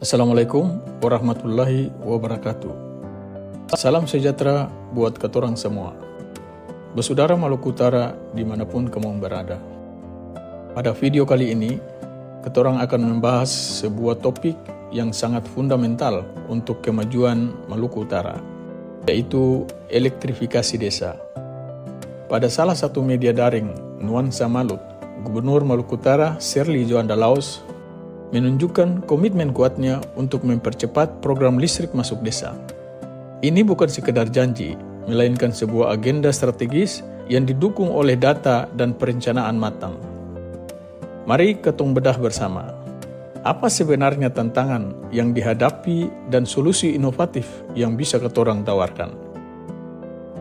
Assalamualaikum warahmatullahi wabarakatuh. Salam sejahtera buat ketorang semua. Bersaudara Maluku Utara dimanapun kamu berada. Pada video kali ini, ketorang akan membahas sebuah topik yang sangat fundamental untuk kemajuan Maluku Utara, yaitu elektrifikasi desa. Pada salah satu media daring, Nuansa Malut, Gubernur Maluku Utara Sherly Djuanda Laos menunjukkan komitmen kuatnya untuk mempercepat program listrik masuk desa. Ini bukan sekedar janji, melainkan sebuah agenda strategis yang didukung oleh data dan perencanaan matang. Mari ketong bedah bersama. Apa sebenarnya tantangan yang dihadapi dan solusi inovatif yang bisa ketorang tawarkan?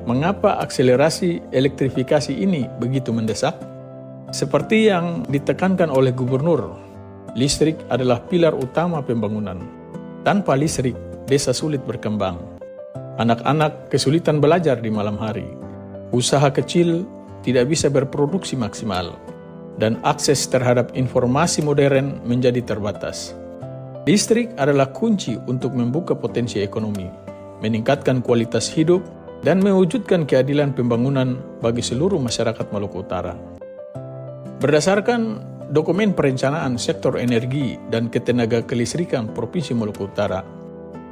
Mengapa akselerasi elektrifikasi ini begitu mendesak? Seperti yang ditekankan oleh Gubernur, listrik adalah pilar utama pembangunan. Tanpa listrik, desa sulit berkembang. Anak-anak kesulitan belajar di malam hari. Usaha kecil tidak bisa berproduksi maksimal. Dan akses terhadap informasi modern menjadi terbatas. Listrik adalah kunci untuk membuka potensi ekonomi, meningkatkan kualitas hidup, dan mewujudkan keadilan pembangunan bagi seluruh masyarakat Maluku Utara. Berdasarkan Dokumen Perencanaan Sektor Energi dan Ketenaga Kelistrikan Provinsi Maluku Utara,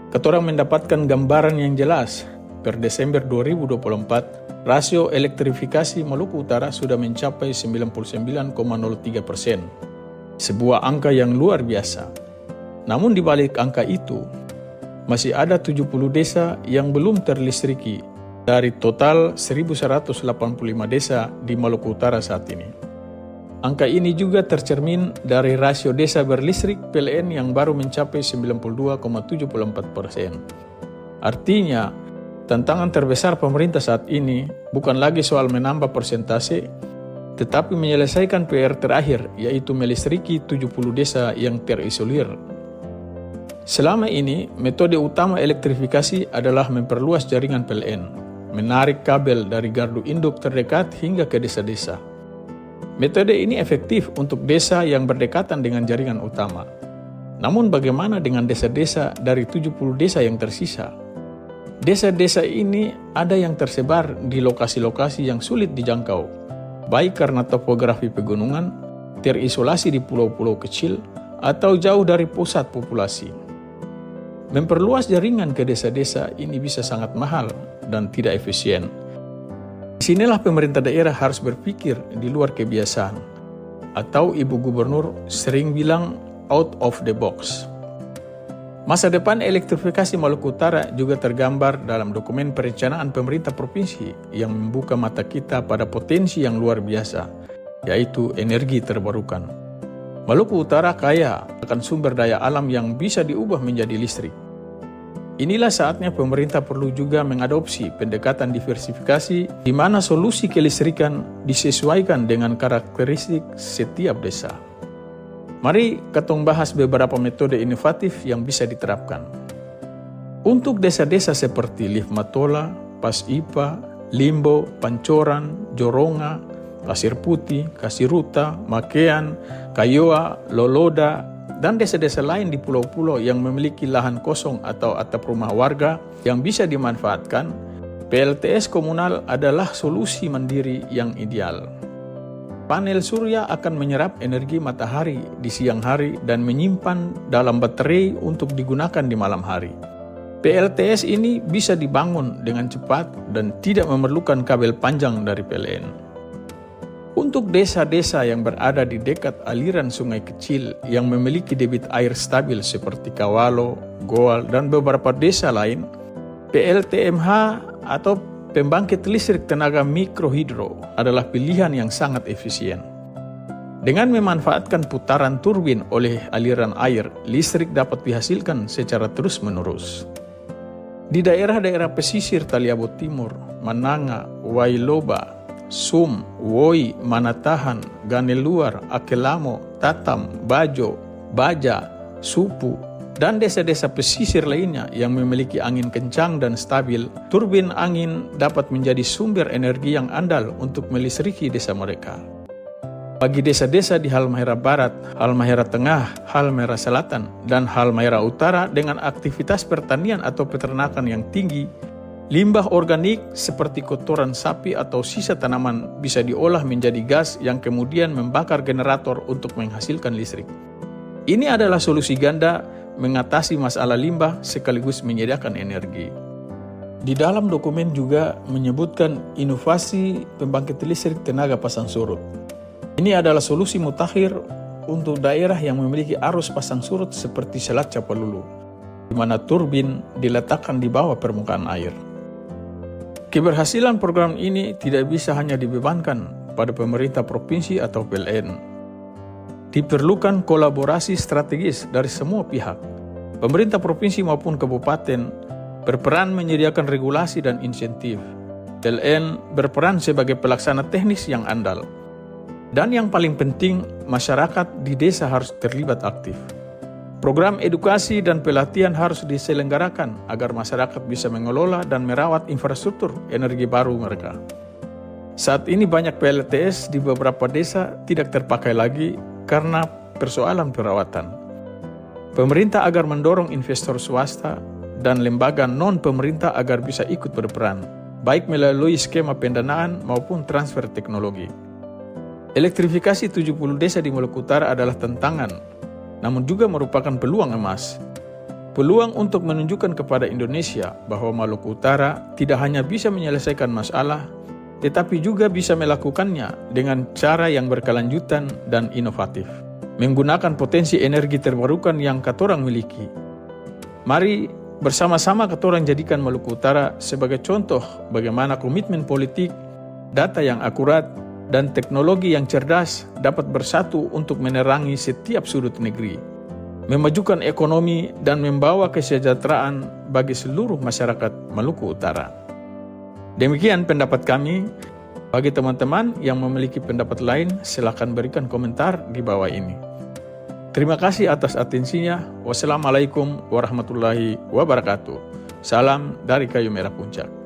ketorang mendapatkan gambaran yang jelas. Per Desember 2024, rasio elektrifikasi Maluku Utara sudah mencapai 99,03%, sebuah angka yang luar biasa. Namun di balik angka itu, masih ada 70 desa yang belum terlistriki dari total 1.185 desa di Maluku Utara saat ini. Angka ini juga tercermin dari rasio desa berlistrik PLN yang baru mencapai 92,74%. Artinya, tantangan terbesar pemerintah saat ini bukan lagi soal menambah persentase, tetapi menyelesaikan PR terakhir, yaitu melistriki 70 desa yang terisolir. Selama ini, metode utama elektrifikasi adalah memperluas jaringan PLN, menarik kabel dari gardu induk terdekat hingga ke desa-desa. Metode ini efektif untuk desa yang berdekatan dengan jaringan utama. Namun bagaimana dengan desa-desa dari 70 desa yang tersisa? Desa-desa ini ada yang tersebar di lokasi-lokasi yang sulit dijangkau, baik karena topografi pegunungan, terisolasi di pulau-pulau kecil, atau jauh dari pusat populasi. Memperluas jaringan ke desa-desa ini bisa sangat mahal dan tidak efisien. Disinilah pemerintah daerah harus berpikir di luar kebiasaan, atau Ibu Gubernur sering bilang out of the box. Masa depan elektrifikasi Maluku Utara juga tergambar dalam dokumen perencanaan pemerintah provinsi yang membuka mata kita pada potensi yang luar biasa, yaitu energi terbarukan. Maluku Utara kaya akan sumber daya alam yang bisa diubah menjadi listrik. Inilah saatnya pemerintah perlu juga mengadopsi pendekatan diversifikasi di mana solusi kelistrikan disesuaikan dengan karakteristik setiap desa. Mari ketong bahas beberapa metode inovatif yang bisa diterapkan. Untuk desa-desa seperti Lif Matola, Pasipa, Limbo, Pancoran, Joronga, Pasir Putih, Kasiruta, Makean, Kayoa, Loloda, dan desa-desa lain di pulau-pulau yang memiliki lahan kosong atau atap rumah warga yang bisa dimanfaatkan, PLTS komunal adalah solusi mandiri yang ideal. Panel surya akan menyerap energi matahari di siang hari dan menyimpan dalam baterai untuk digunakan di malam hari. PLTS ini bisa dibangun dengan cepat dan tidak memerlukan kabel panjang dari PLN. Untuk desa-desa yang berada di dekat aliran sungai kecil yang memiliki debit air stabil seperti Kawalo, Goal, dan beberapa desa lain, PLTMH atau pembangkit listrik tenaga mikrohidro adalah pilihan yang sangat efisien. Dengan memanfaatkan putaran turbin oleh aliran air, listrik dapat dihasilkan secara terus-menerus. Di daerah-daerah pesisir Taliabo Timur, Mananga, Wailoba, Sum, Woi, Manatahan, Ganeluar, Akelamo, Tatam, Bajo, Baja, Supu, dan desa-desa pesisir lainnya yang memiliki angin kencang dan stabil, turbin angin dapat menjadi sumber energi yang andal untuk melistriki desa mereka. Bagi desa-desa di Halmahera Barat, Halmahera Tengah, Halmahera Selatan, dan Halmahera Utara dengan aktivitas pertanian atau peternakan yang tinggi, limbah organik seperti kotoran sapi atau sisa tanaman bisa diolah menjadi gas yang kemudian membakar generator untuk menghasilkan listrik. Ini adalah solusi ganda mengatasi masalah limbah sekaligus menyediakan energi. Di dalam dokumen juga menyebutkan inovasi pembangkit listrik tenaga pasang surut. Ini adalah solusi mutakhir untuk daerah yang memiliki arus pasang surut seperti Selat Capalulu, di mana turbin diletakkan di bawah permukaan air. Keberhasilan program ini tidak bisa hanya dibebankan pada pemerintah provinsi atau PLN. Diperlukan kolaborasi strategis dari semua pihak. Pemerintah provinsi maupun kabupaten berperan menyediakan regulasi dan insentif. PLN berperan sebagai pelaksana teknis yang andal. Dan yang paling penting, masyarakat di desa harus terlibat aktif. Program edukasi dan pelatihan harus diselenggarakan agar masyarakat bisa mengelola dan merawat infrastruktur energi baru mereka. Saat ini banyak PLTS di beberapa desa tidak terpakai lagi karena persoalan perawatan. Pemerintah agar mendorong investor swasta dan lembaga non-pemerintah agar bisa ikut berperan, baik melalui skema pendanaan maupun transfer teknologi. Elektrifikasi 70 desa di Maluku Utara adalah tantangan, namun juga merupakan peluang emas. Peluang untuk menunjukkan kepada Indonesia bahwa Maluku Utara tidak hanya bisa menyelesaikan masalah, tetapi juga bisa melakukannya dengan cara yang berkelanjutan dan inovatif, menggunakan potensi energi terbarukan yang katorang miliki. Mari bersama-sama katorang jadikan Maluku Utara sebagai contoh bagaimana komitmen politik, data yang akurat, dan teknologi yang cerdas dapat bersatu untuk menerangi setiap sudut negeri, memajukan ekonomi dan membawa kesejahteraan bagi seluruh masyarakat Maluku Utara. Demikian pendapat kami. Bagi teman-teman yang memiliki pendapat lain, silakan berikan komentar di bawah ini. Terima kasih atas atensinya. Wassalamualaikum warahmatullahi wabarakatuh. Salam dari Kayu Merah Puncak.